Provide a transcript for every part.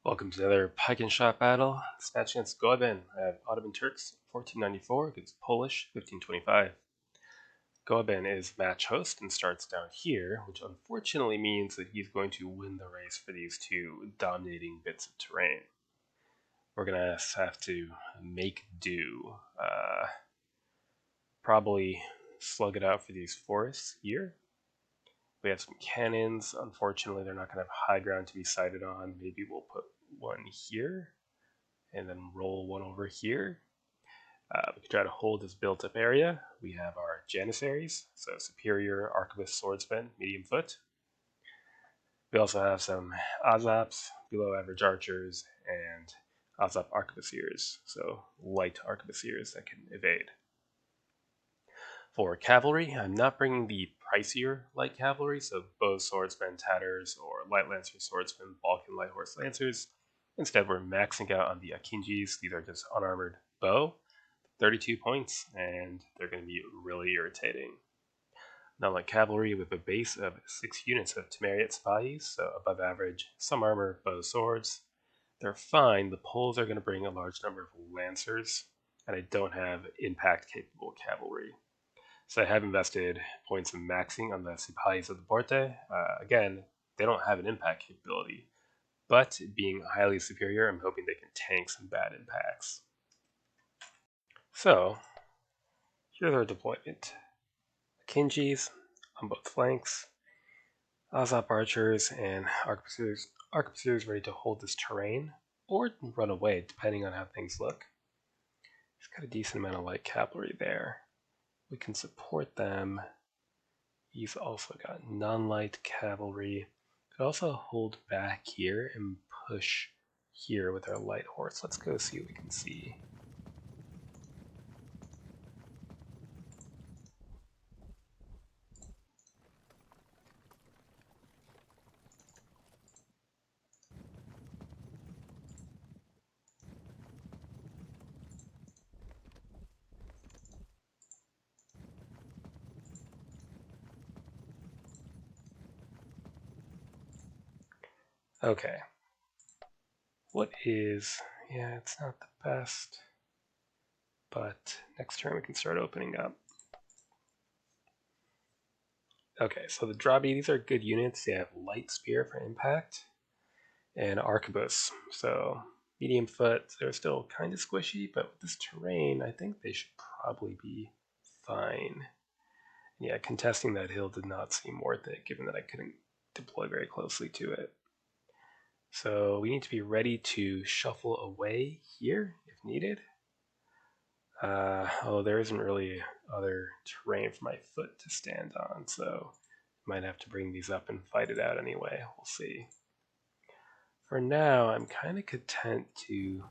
Welcome to another Pike and Shot battle. This match against Goeben. I have Ottoman Turks 1494 against Polish 1525. Goeben is match host and starts down here, which unfortunately means that he's going to win the race for these two dominating bits of terrain. We're going to have to make do. Probably slug it out for these forests here. We have some cannons. Unfortunately, they're not going to have high ground to be sighted on. Maybe we'll put one here and then roll one over here. We can try to hold this built-up area. We have our Janissaries, so superior arquebus swordsmen, medium foot. We also have some Azaps, below average archers, and Azap arquebusiers, so light arquebusiers that can evade. For cavalry, I'm not bringing the pricier light cavalry, so bow swordsmen, tatters, or light lancer swordsmen, Balkan light horse lancers. Instead, we're maxing out on the Akinjis. These are just unarmored bow, 32 points, and they're going to be really irritating. Not like cavalry, with a base of 6 units of Temeriat Spahis, so above average, some armor, bow, swords. They're fine. The Poles are going to bring a large number of lancers, and I don't have impact-capable cavalry. So I have invested points in maxing on the Sipahis of the Porte. Again, they don't have an impact capability, but being highly superior, I'm hoping they can tank some bad impacts. So, here's our deployment. Akinjis on both flanks, Azap archers and arquebusiers ready to hold this terrain, or run away, depending on how things look. He's got a decent amount of light cavalry there. We can support them. He's also got non-light cavalry. Could also hold back here and push here with our light horse. Let's go see what we can see. Okay. What is... yeah, it's not the best. But next turn we can start opening up. Okay, so the Drabi, these are good units. They have light spear for impact and arquebus. So medium foot, they're still kind of squishy, but with this terrain, I think they should probably be fine. Yeah, contesting that hill did not seem worth it, given that I couldn't deploy very closely to it. So we need to be ready to shuffle away here if needed. Oh, there isn't really other terrain for my foot to stand on, so might have to bring these up and fight it out anyway. We'll see. For now, I'm kind of content to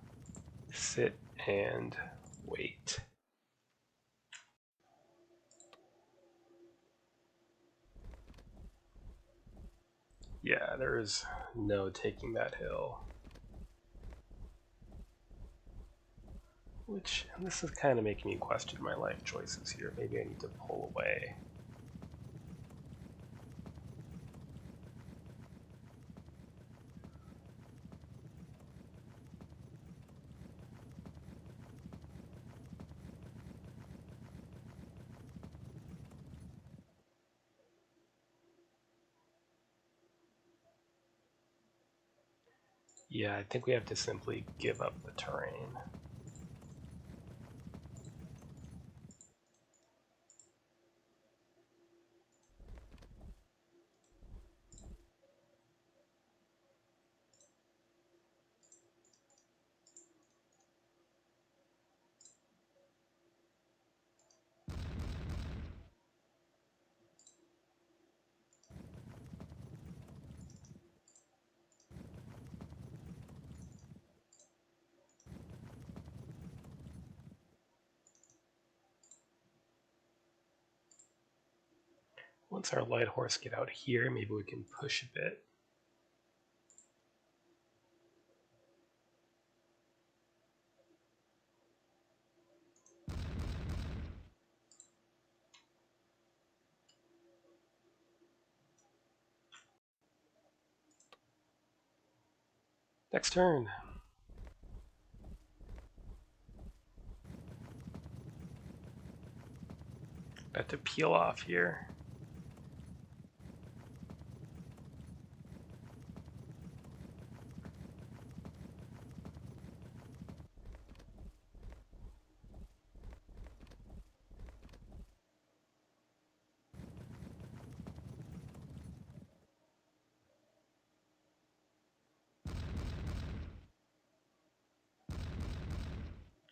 sit and wait. Yeah, there is no taking that hill. Which, this is kind of making me question my life choices here. Maybe I need to pull away. Yeah, I think we have to simply give up the terrain. Once our light horse get out here, maybe we can push a bit. Next turn. About to peel off here.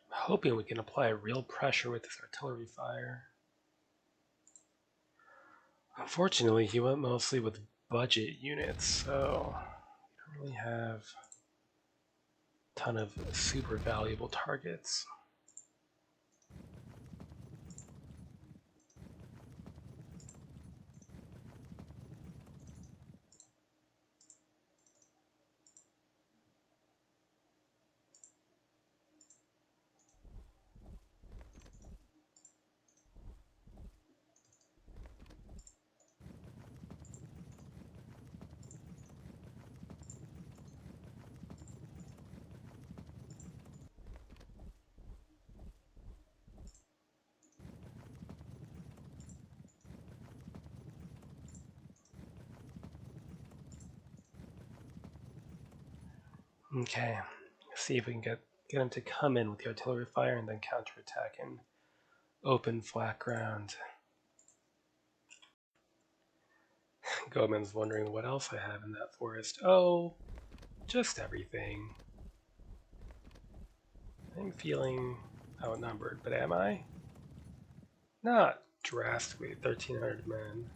Hoping we can apply real pressure with this artillery fire. Unfortunately, he went mostly with budget units, so we don't really have a ton of super valuable targets. Okay, see if we can get him to come in with the artillery fire and then counterattack in open flat ground. Goman's wondering what else I have in that forest. Oh, just everything. I'm feeling outnumbered, but am I? Not drastically. 1,300 men.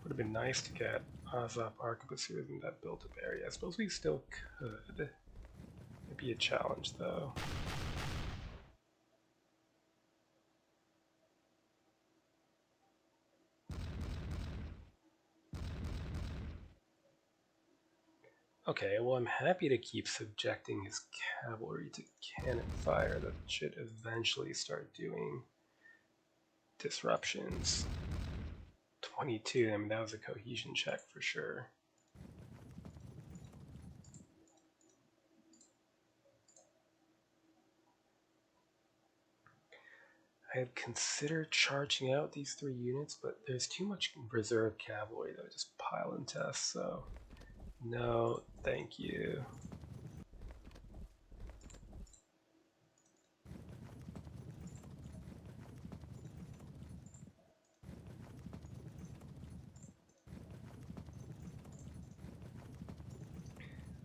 Would have been nice to get Azov arquebusiers in that built-up area. I suppose we still could. It'd be a challenge, though. Okay, well, I'm happy to keep subjecting his cavalry to cannon fire. That should eventually start doing disruptions. 22, I mean, that was a cohesion check for sure. I had considered charging out these 3 units, but there's too much reserve cavalry that would just pile in tests, so no, thank you.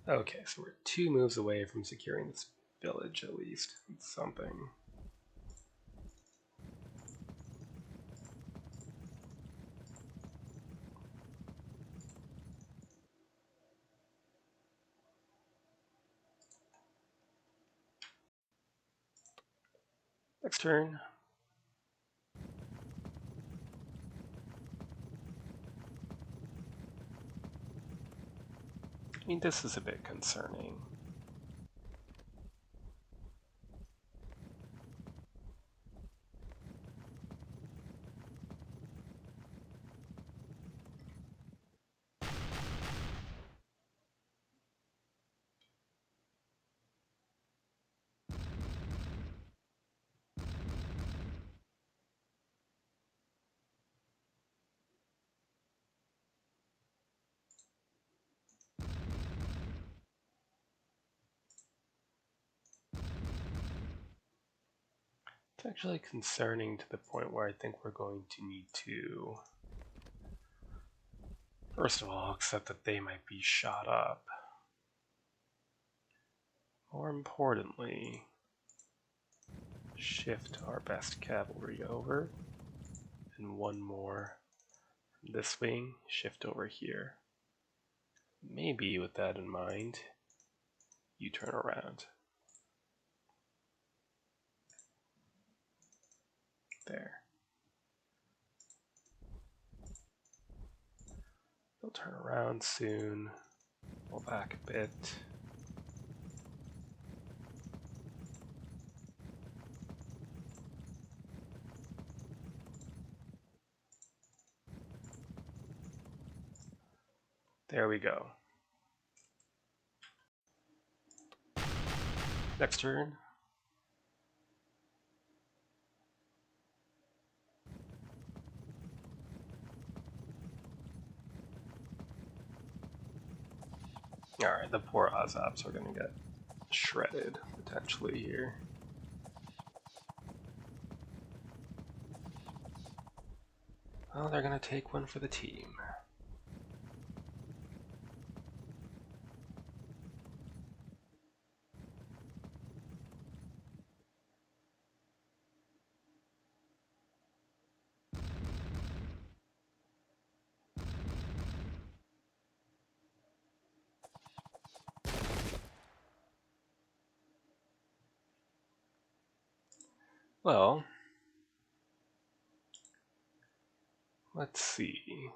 Okay, so we're 2 moves away from securing this village at least. It's something. Next turn. I mean, this is a bit concerning. It's actually concerning to the point where I think we're going to need to, first of all, accept that they might be shot up. More importantly, shift our best cavalry over, and 1 more from this wing, shift over here. Maybe with that in mind, you turn around. There. They'll turn around soon. Pull back a bit. There we go. Next turn. Alright, the poor Azops are going to get shredded, potentially, here. Well, they're going to take one for the team. Well, let's see.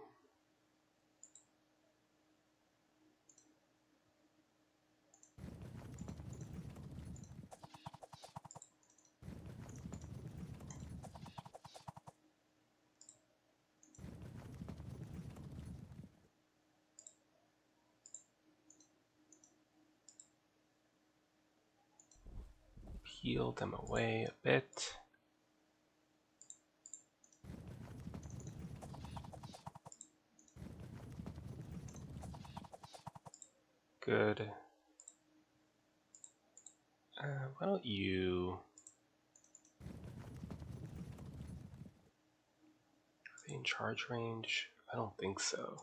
Peel them away a bit. Good. Why don't you... Are they in charge range? I don't think so.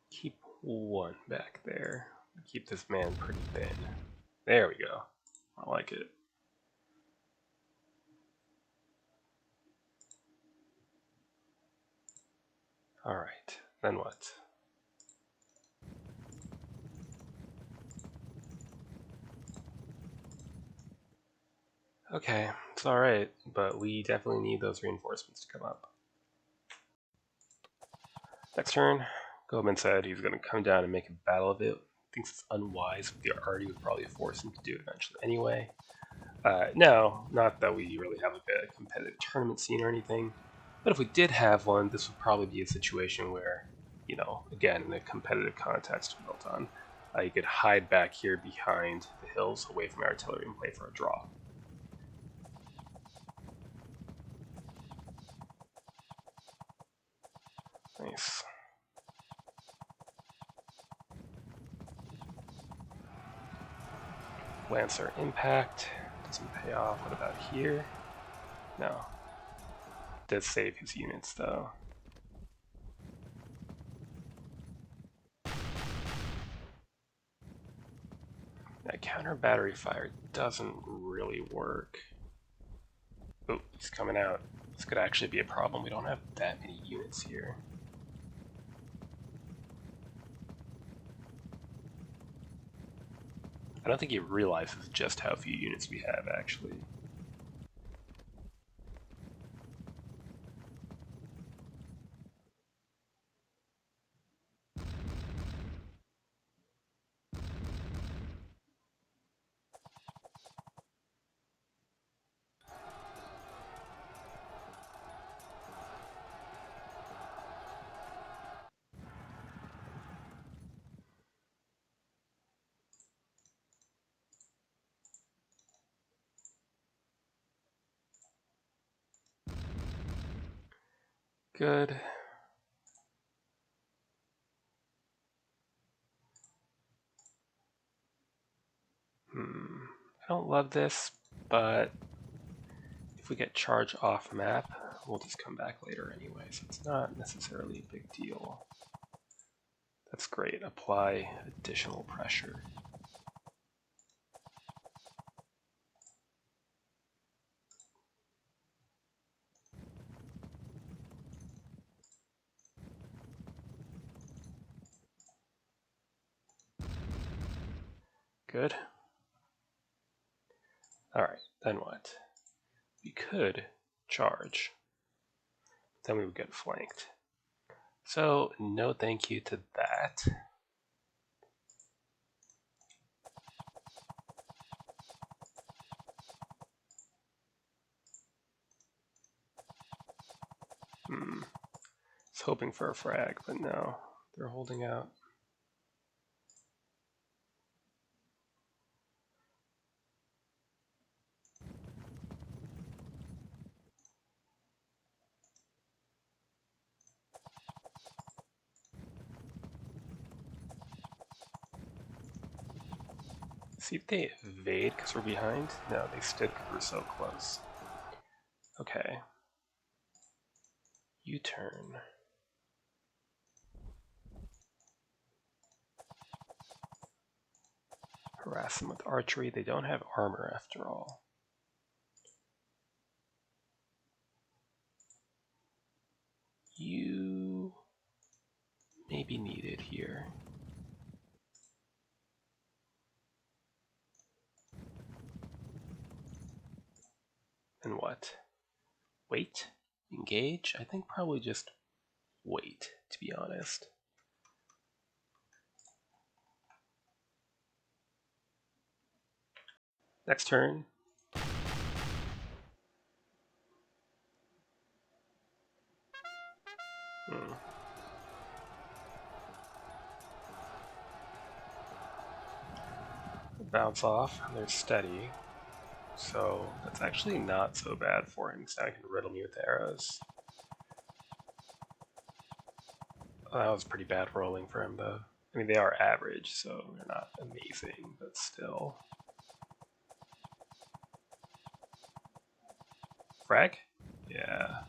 Keep one back there. Keep this man pretty thin. There we go. I like it. Alright, then what? Okay, it's alright, but we definitely need those reinforcements to come up. Next turn, Goldman said he's going to come down and make a battle of it. Thinks it's unwise, but the arty would probably force him to do it eventually anyway. No, not that we really have like a competitive tournament scene or anything, but if we did have one, this would probably be a situation where, you know, again, in a competitive context built on, you could hide back here behind the hills away from artillery and play for a draw. Nice. Lancer impact. Doesn't pay off. What about here? No. Does save his units though. That counter battery fire doesn't really work. Oh, he's coming out. This could actually be a problem. We don't have that many units here. I don't think he realizes just how few units we have, actually. Good. I don't love this, but if we get charge off map, we'll just come back later anyway, so it's not necessarily a big deal. That's great. Apply additional pressure. Good. Alright, then what? We could charge. then we would get flanked. So no thank you to that. I was hoping for a frag, but no, they're holding out. See if they evade because we're behind. No, they stood because we're so close. Okay. U-turn. Harass them with archery. They don't have armor after all. You may be needed here. And what? Wait? Engage? I think probably just wait, to be honest. Next turn. Bounce off, and they're steady. So that's actually not so bad for him, because now he can riddle me with arrows. Oh, that was pretty bad rolling for him, though. I mean, they are average, so they're not amazing, but still. Frag? Yeah.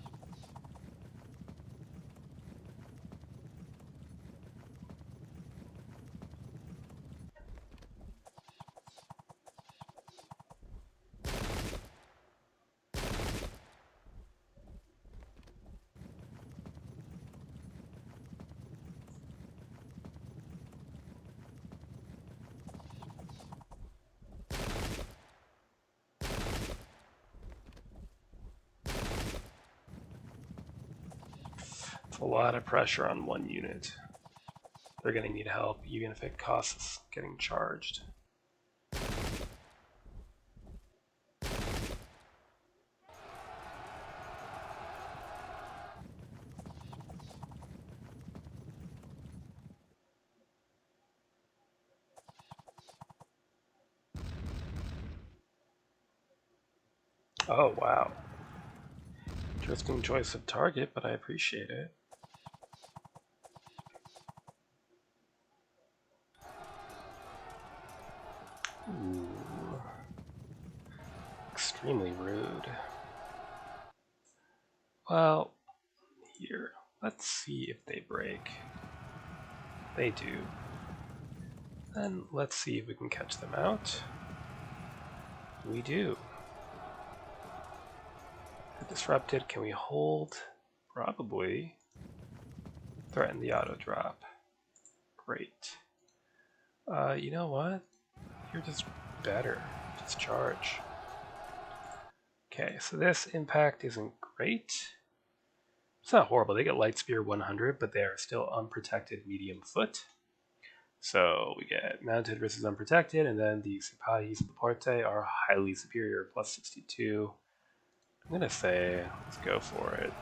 It's a lot of pressure on one unit. They're going to need help, even if it costs getting charged. Oh, wow. Interesting choice of target, but I appreciate it. Ooh. Extremely rude. Well, here, let's see if they break. They do. Then let's see if we can catch them out. We do. They're disrupted. Can we hold? Probably. Threaten the auto drop. Great. You know what? You're just better. Just charge. Okay, so this impact isn't great. It's not horrible. They get light spear 100, but they are still unprotected medium foot. So we get mounted versus unprotected, and then the Sipahis of the Porte are highly superior, plus 62. I'm gonna say, let's go for it.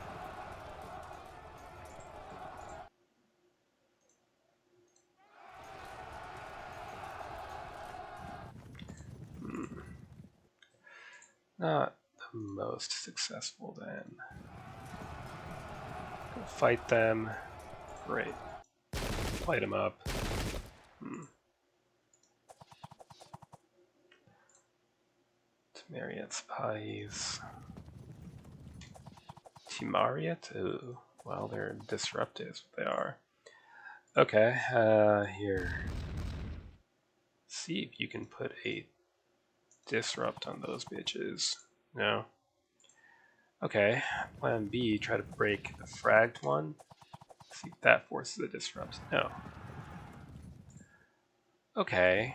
Not the most successful then. Go fight them. Great. Light them up. Temariat Sipahis. Timariat? Ooh. Well, they're disruptive, they are. Okay, here. See if you can put a disrupt on those bitches. No? Okay, plan B, try to break the fragged one. See if that forces a disrupt. No. Okay.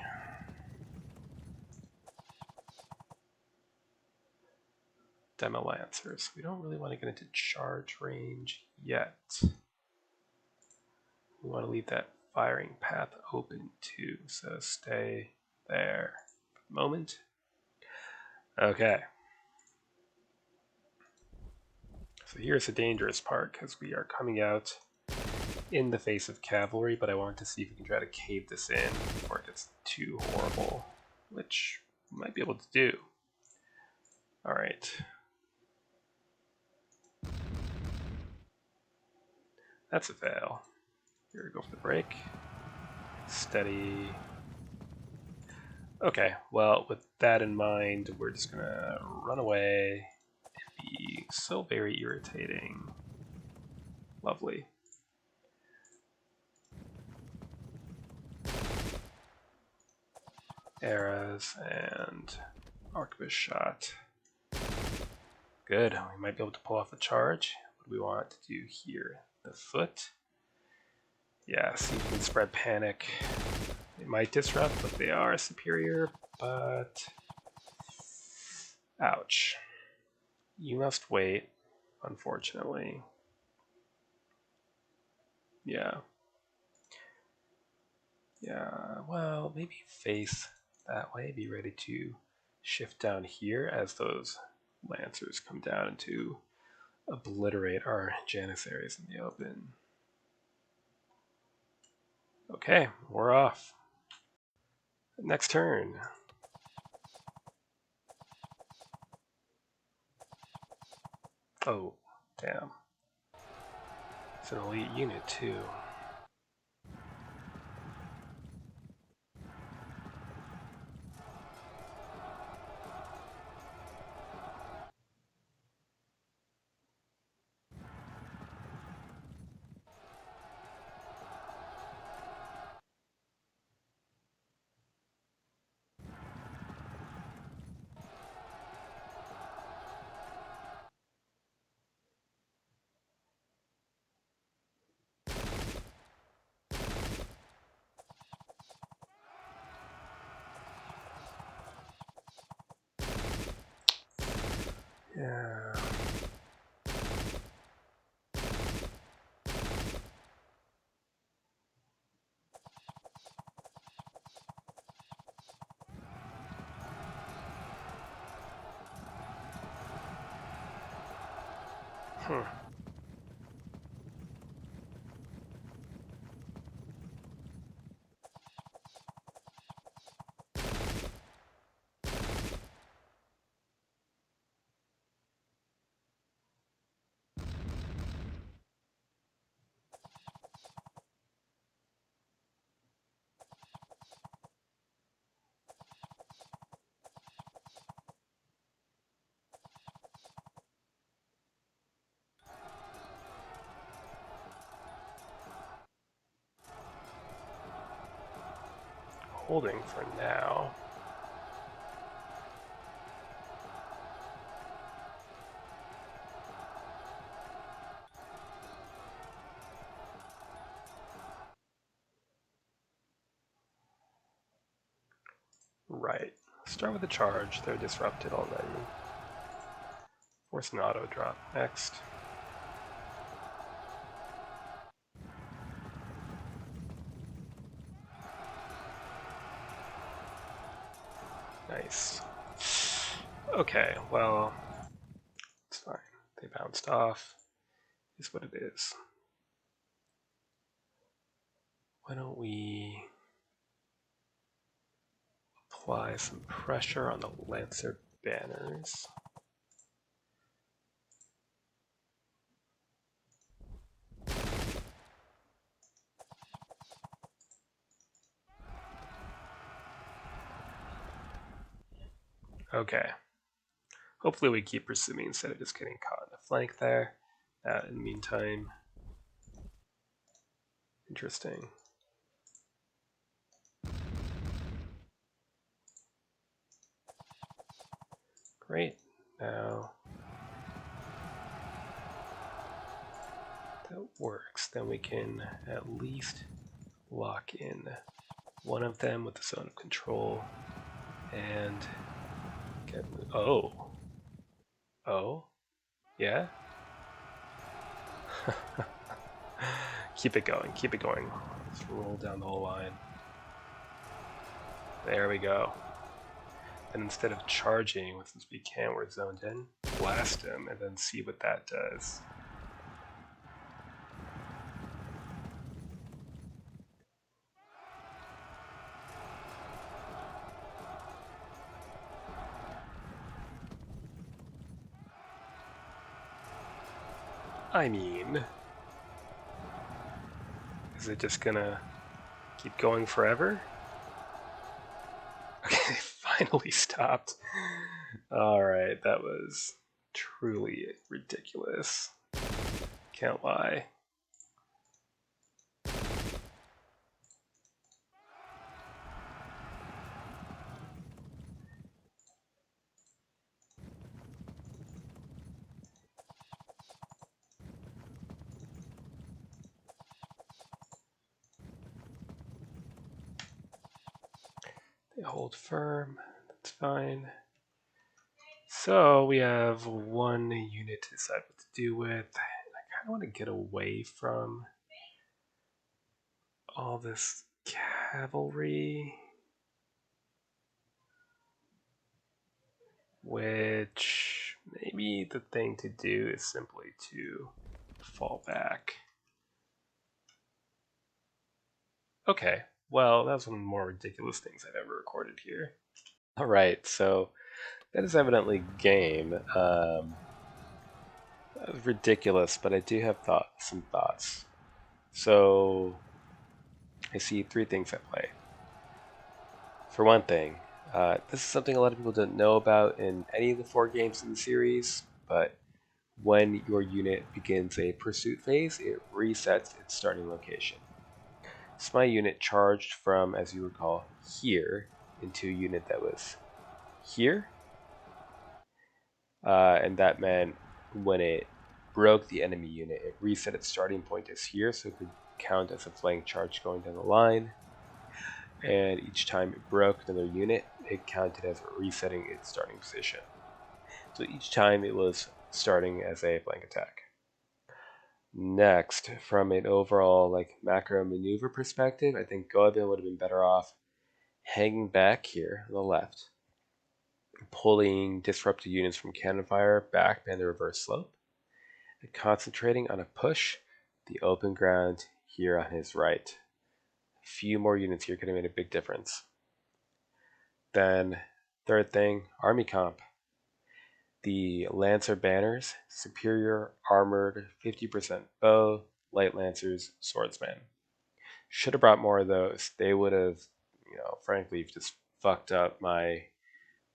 Demo Lancers. We don't really want to get into charge range yet. We want to leave that firing path open too, so stay there for the moment. Okay. So here's the dangerous part, because we are coming out in the face of cavalry, but I want to see if we can try to cave this in before it gets too horrible, which we might be able to do. Alright. That's a fail. Here we go for the break. Steady. Okay, well, with that in mind, we're just gonna run away and be so very irritating. Lovely. Arrows and arquebus shot. Good, we might be able to pull off a charge. What do we want to do here? The foot? Yeah, see if we can spread panic. They might disrupt, but they are superior, but... Ouch. You must wait, unfortunately. Yeah. Yeah, well, maybe face that way. Be ready to shift down here as those lancers come down to obliterate our janissaries in the open. Okay, we're off. Next turn. Oh, damn. It's an elite unit, too. Yeah. Holding for now. Right. Start with a charge. They're disrupted already. Force an auto drop next. Nice. Okay, well, it's fine. They bounced off. Is what it is. Why don't we apply some pressure on the Lancer banners? Okay. Hopefully we keep pursuing instead of just getting caught in the flank there. In the meantime, interesting. Great. Now that works. Then we can at least lock in one of them with the zone of control and get... Oh. Oh, yeah? Keep it going, keep it going. Let's roll down the whole line. There we go. And instead of charging, since we can't, we're zoned in, blast him and then see what that does. I mean, is it just gonna keep going forever? Okay, finally stopped. Alright, that was truly ridiculous. Can't lie. They hold firm, that's fine. So we have one unit to decide what to do with. I kind of want to get away from all this cavalry, which maybe the thing to do is simply to fall back. Okay, well, that was one of the more ridiculous things I've ever recorded here. Alright, so that is evidently game. That was ridiculous, but I do have some thoughts. So, I see three things at play. For one thing, this is something a lot of people don't know about in any of the 4 games in the series, but when your unit begins a pursuit phase, it resets its starting location. So my unit charged from, as you recall, here into a unit that was here, and that meant when it broke the enemy unit, it reset its starting point as here, so it could count as a flank charge going down the line. And each time it broke another unit, it counted as resetting its starting position. So each time it was starting as a flank attack. Next, from an overall macro maneuver perspective, I think Goeben would have been better off hanging back here on the left, pulling disrupted units from cannon fire back behind the reverse slope, and concentrating on a push the open ground here on his right. A few more units here could have made a big difference. Then, third thing, army comp. The Lancer banners, superior armored 50% bow, light lancers, swordsman. Should have brought more of those. They would have, frankly, just fucked up my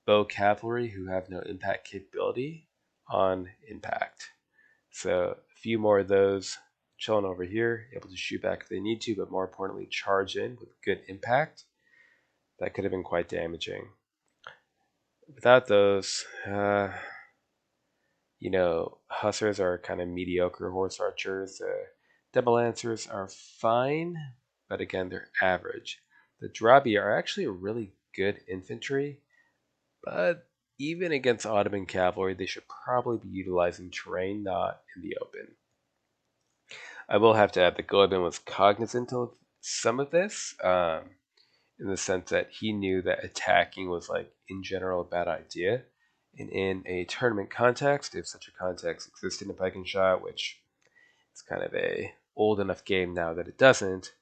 bow cavalry who have no impact capability on impact. So a few more of those chilling over here, able to shoot back if they need to, but more importantly, charge in with good impact. That could have been quite damaging. Without those, hussars are kind of mediocre horse archers. Devil lancers are fine, but again, they're average. The Drabi are actually really good infantry, but even against Ottoman cavalry, they should probably be utilizing terrain, not in the open. I will have to add that Goeben was cognizant of some of this, in the sense that he knew that attacking was, in general, a bad idea. And in a tournament context, if such a context existed in Pike and Shot, which it's kind of a old enough game now that it doesn't,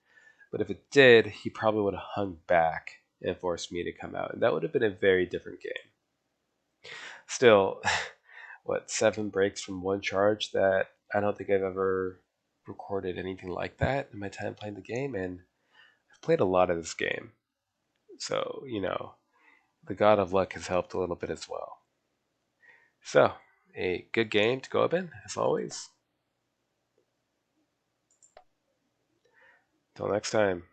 but if it did, he probably would have hung back and forced me to come out, and that would have been a very different game. Still, 7 breaks from 1 charge? That I don't think I've ever recorded anything like that in my time playing the game, and I've played a lot of this game. So, the God of Luck has helped a little bit as well. So, a good game to Goeben, as always. Till next time.